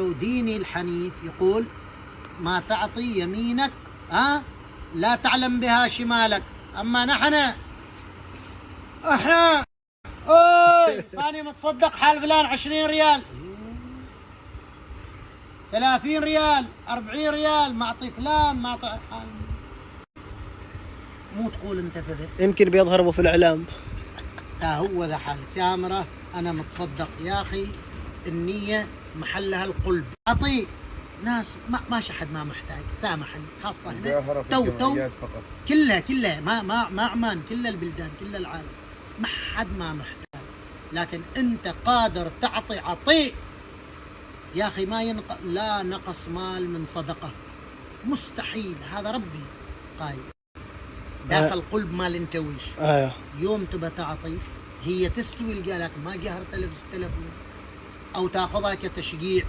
لو ديني الحنيف يقول ما تعطي يمينك لا تعلم بها شمالك. أما احنا صاني متصدق حال فلان 20 ريال 30 ريال 40 ريال معطي فلان معطي حال. مو تقول انت كذا، يمكن بيظهروا في الإعلام. هو ذا حال الكاميرا أنا متصدق يا أخي. النية محلها القلب. أعطي ناس ما شحد ما محتاج، سامحني خاصة هنا تو كلها ما عمان، كل البلدان كل العالم ما حد ما محتاج، لكن أنت قادر تعطي عطي يا أخي. لا نقص مال من صدقة، مستحيل. هذا ربي قايل داخل قلب مال انت ويش. يوم تبى تعطي هي تستوي القالك ما قهر تلفون او تاخذها كتشجيع